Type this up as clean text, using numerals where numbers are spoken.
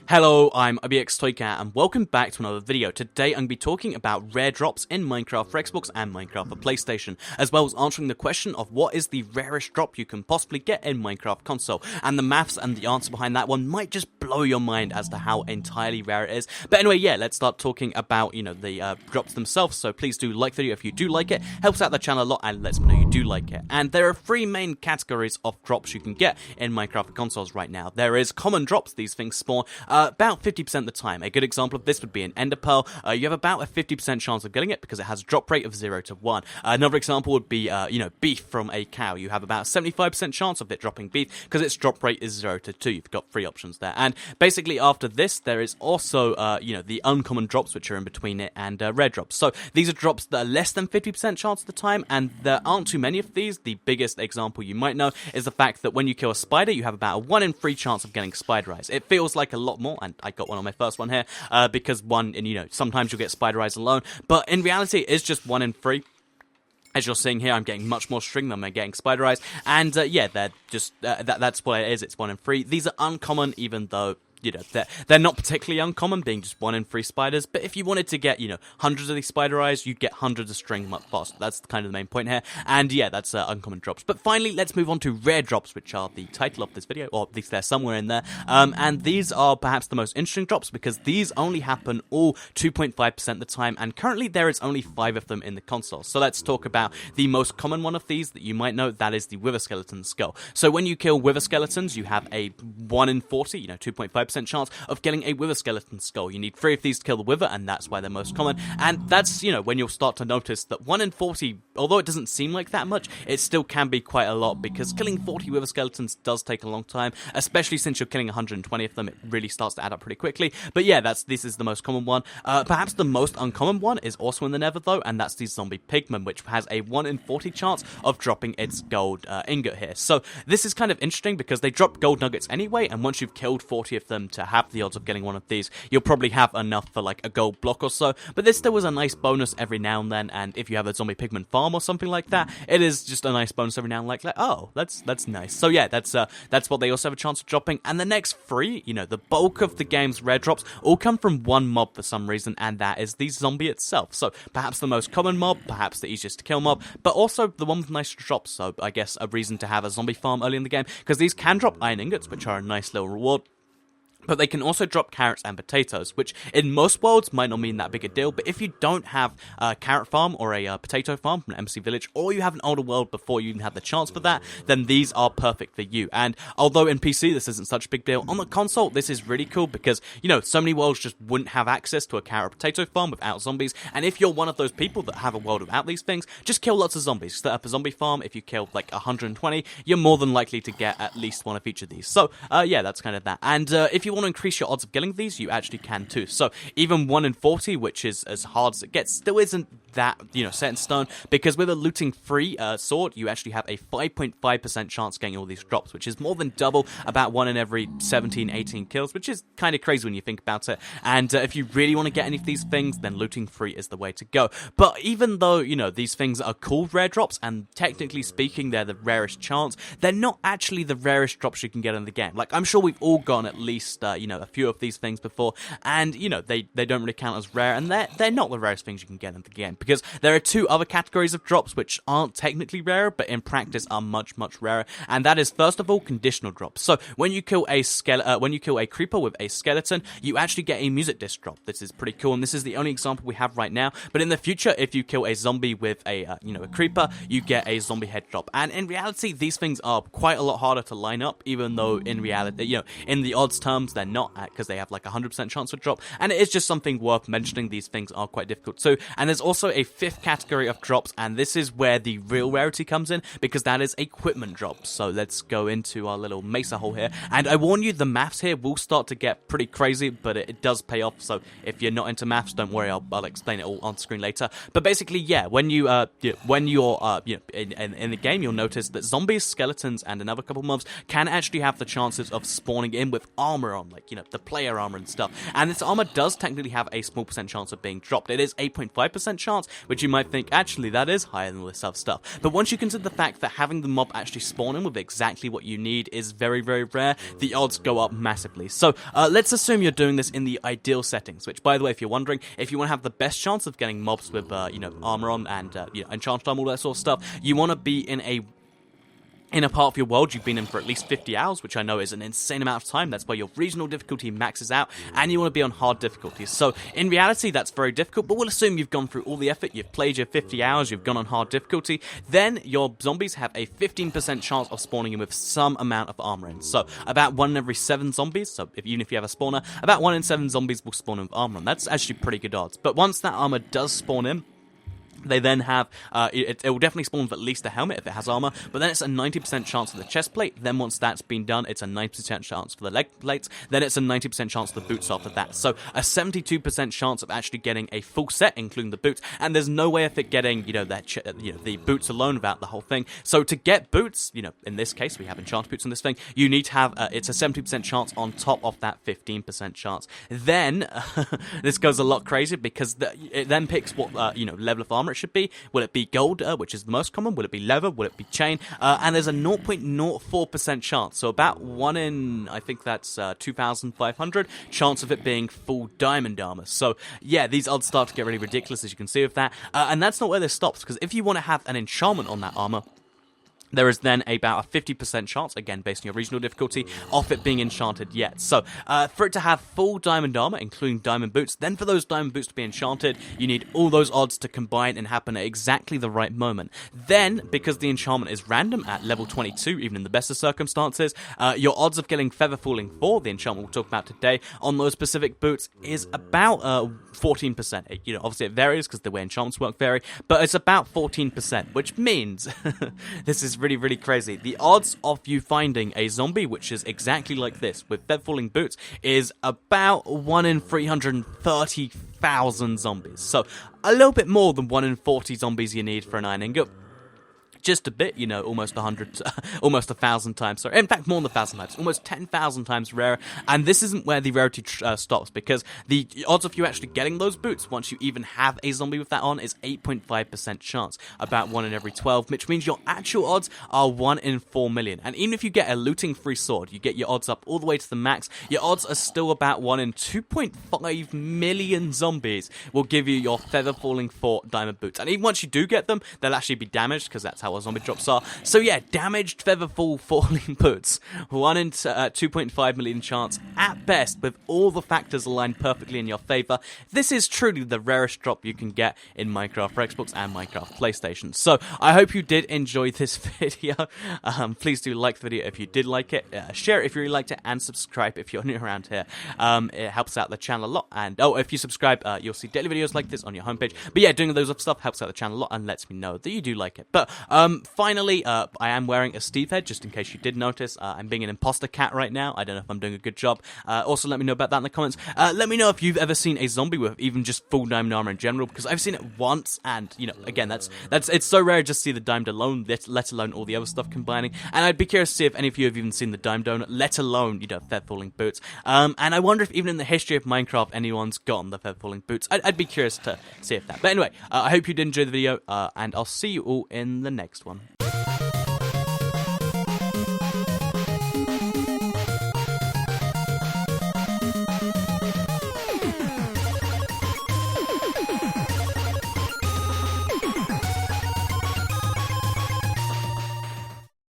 Hello, I'm IBXToyCat and welcome back to another video. Today I'm going to be talking about rare drops in Minecraft for Xbox and Minecraft for PlayStation, as well as answering the question of what is the rarest drop you can possibly get in Minecraft console. And the maths and the answer behind that one might just blow your mind as to how entirely rare it is. But anyway, yeah, let's start talking about, the drops themselves. So please do like the video if you do like it. Helps out the channel a lot and lets me know you do like it. And there are three main categories of drops you can get in Minecraft for consoles right now. There is common drops. These things spawn about 50% of the time. A good example of this would be an Ender Pearl. You have about a 50% chance of getting it because it has a drop rate of 0 to 1. Another example would be, beef from a cow. You have about a 75% chance of it dropping beef because its drop rate is 0 to 2. You've got three options there. And basically after this, there is also, the uncommon drops, which are in between it, and rare drops. So these are drops that are less than 50% chance of the time, and there aren't too many of these. The biggest example you might know is the fact that when you kill a spider, you have about a 1 in 3 chance of getting spider eyes. It feels like a lot more, and I got one on my first one here, because sometimes you'll get spider eyes alone, but in reality it is just 1 in 3. As you're seeing here, I'm getting much more string than I'm getting spider eyes, and they're just, that's what it is, it's 1 in 3. These are uncommon, even though they're not particularly uncommon, being just 1 in 3 spiders, but if you wanted to get, hundreds of these spider eyes, you'd get hundreds of string much faster. That's kind of the main point here, and yeah, that's uncommon drops. But finally, let's move on to rare drops, which are the title of this video, or at least they're somewhere in there, and these are perhaps the most interesting drops, because these only happen all 2.5% of the time, and currently there is only 5 of them in the console. So let's talk about the most common one of these that you might know, that is the Wither Skeleton Skull. So when you kill Wither Skeletons, you have a 1 in 40, 2.5% chance of getting a Wither Skeleton Skull. You need 3 of these to kill the Wither, and that's why they're most common. And that's, when you'll start to notice that 1 in 40, although it doesn't seem like that much, it still can be quite a lot, because killing 40 Wither Skeletons does take a long time, especially since you're killing 120 of them. It really starts to add up pretty quickly. But yeah, this is the most common one. Perhaps the most uncommon one is also in the Nether, though, and that's the Zombie Pigman, which has a 1 in 40 chance of dropping its gold ingot here. So this is kind of interesting, because they drop gold nuggets anyway, and once you've killed 40 of them to have the odds of getting one of these, you'll probably have enough for like a gold block or so, but this still was a nice bonus every now and then, and if you have a Zombie Pigman farm or something like that, it is just a nice bonus every now and then, like oh, that's nice. So yeah, that's what they also have a chance of dropping. And the next 3, the bulk of the game's rare drops all come from one mob for some reason, and that is the zombie itself. So perhaps the most common mob, perhaps the easiest to kill mob, but also the one with nice drops, so I guess a reason to have a zombie farm early in the game, because these can drop iron ingots, which are a nice little reward. But they can also drop carrots and potatoes, which in most worlds might not mean that big a deal, but if you don't have a carrot farm or a potato farm from an MC village, or you have an older world before you even had the chance for that, then these are perfect for you. And although in PC this isn't such a big deal, on the console this is really cool, because, so many worlds just wouldn't have access to a carrot or potato farm without zombies, and if you're one of those people that have a world without these things, just kill lots of zombies. Set up a zombie farm. If you kill like 120, you're more than likely to get at least one of each of these. So, yeah, that's kind of that. And if you want to increase your odds of getting these, you actually can too. So even 1 in 40, which is as hard as it gets, still isn't that, set in stone, because with a looting free sword, you actually have a 5.5% chance of getting all these drops, which is more than double, about 1 in every 17, 18 kills, which is kind of crazy when you think about it. And if you really want to get any of these things, then looting free is the way to go. But even though, these things are called rare drops, and technically speaking, they're the rarest chance, they're not actually the rarest drops you can get in the game. Like, I'm sure we've all gotten at least, a few of these things before, and, they don't really count as rare, and they're not the rarest things you can get in the game, because there are 2 other categories of drops which aren't technically rare, but in practice are much, much rarer, and that is, first of all, conditional drops. So when you kill a creeper with a skeleton, you actually get a music disc drop. This is pretty cool, and this is the only example we have right now, but in the future, if you kill a zombie with a creeper, you get a zombie head drop. And in reality, these things are quite a lot harder to line up, even though in reality, in the odds terms, they're not, because they have like a 100% chance of drop, and it is just something worth mentioning. These things are quite difficult too. And there's also a 5th category of drops, and this is where the real rarity comes in, because that is equipment drops. So let's go into our little mesa hole here, and I warn you, the maths here will start to get pretty crazy, but it does pay off. So if you're not into maths, don't worry, I'll explain it all on screen later. But basically, yeah, when you're in the game, you'll notice that zombies, skeletons, and another couple mobs can actually have the chances of spawning in with armor on, like, the player armor and stuff. And this armor does technically have a small % chance of being dropped. It is 8.5% chance, chance, which you might think, actually, that is higher than all this other stuff. But once you consider the fact that having the mob actually spawn in with exactly what you need is very, very rare, the odds go up massively. So, let's assume you're doing this in the ideal settings, which, by the way, if you're wondering, if you want to have the best chance of getting mobs with, armor on and, enchanted armor, all that sort of stuff, you want to be in a part of your world you've been in for at least 50 hours, which I know is an insane amount of time. That's where your regional difficulty maxes out, and you want to be on hard difficulties. So, in reality, that's very difficult, but we'll assume you've gone through all the effort, you've played your 50 hours, you've gone on hard difficulty, then your zombies have a 15% chance of spawning in with some amount of armor in. So, about 1 in every 7 zombies, so even if you have a spawner, about 1 in 7 zombies will spawn in with armor, and that's actually pretty good odds. But once that armor does spawn in, they then have, it will definitely spawn with at least a helmet if it has armor, but then it's a 90% chance for the chest plate. Then once that's been done, it's a 90% chance for the leg plates. Then it's a 90% chance for the boots after that. So a 72% chance of actually getting a full set, including the boots. And there's no way of it getting, the boots alone without the whole thing. So to get boots, in this case, we have enchanted boots in this thing, you need to have, it's a 70% chance on top of that 15% chance. Then, this goes a lot crazier because it then picks what, level of armor it should be. Will it be gold, which is the most common? Will it be leather? Will it be chain? And there's a 0.04% chance, so about 1 in, I think that's 2,500 chance of it being full diamond armor. So yeah, these odds start to get really ridiculous, as you can see with that. And that's not where this stops, because if you want to have an enchantment on that armor, there is then about a 50% chance, again based on your regional difficulty, of it being enchanted yet. So, for it to have full diamond armor, including diamond boots, then for those diamond boots to be enchanted, you need all those odds to combine and happen at exactly the right moment. Then, because the enchantment is random at level 22, even in the best of circumstances, your odds of getting Feather Falling 4, the enchantment we'll talk about today, on those specific boots is about 14%. Obviously it varies because the way enchantments work vary, but it's about 14%, which means, this is really, really crazy. The odds of you finding a zombie which is exactly like this, with feather falling boots, is about 1 in 330,000 zombies. So, a little bit more than 1 in 40 zombies you need for an iron ingot. Just a bit, almost 100, almost 1,000 times, sorry, in fact more than 1,000 times, almost 10,000 times rarer, and this isn't where the rarity stops, because the odds of you actually getting those boots, once you even have a zombie with that on, is 8.5% chance, about 1 in every 12, which means your actual odds are 1 in 4 million, and even if you get a looting free sword, you get your odds up all the way to the max, your odds are still about 1 in 2.5 million zombies will give you your feather falling 4 diamond boots, and even once you do get them, they'll actually be damaged, because that's how zombie drops are. So yeah, damaged falling boots, 1 in 2.5 million chance at best, with all the factors aligned perfectly in your favor. This is truly the rarest drop you can get in Minecraft for Xbox and Minecraft PlayStation. So I hope you did enjoy this video. Please do like the video if you did like it, share it if you really liked it, and subscribe if you're new around here. It helps out the channel a lot, and if you subscribe, you'll see daily videos like this on your homepage. But yeah, doing those other stuff helps out the channel a lot and lets me know that you do like it. But finally, I am wearing a Steve head, just in case you did notice. I'm being an imposter cat right now. I don't know if I'm doing a good job. Also, let me know about that in the comments. Let me know if you've ever seen a zombie with even just full diamond armor in general, because I've seen it once, and, again, it's so rare just to see the diamond alone, let alone all the other stuff combining. And I'd be curious to see if any of you have even seen the diamond donut, let alone, feather falling boots. And I wonder if even in the history of Minecraft, anyone's gotten the feather falling boots. I'd be curious to see if that. But anyway, I hope you did enjoy the video, and I'll see you all in the next one.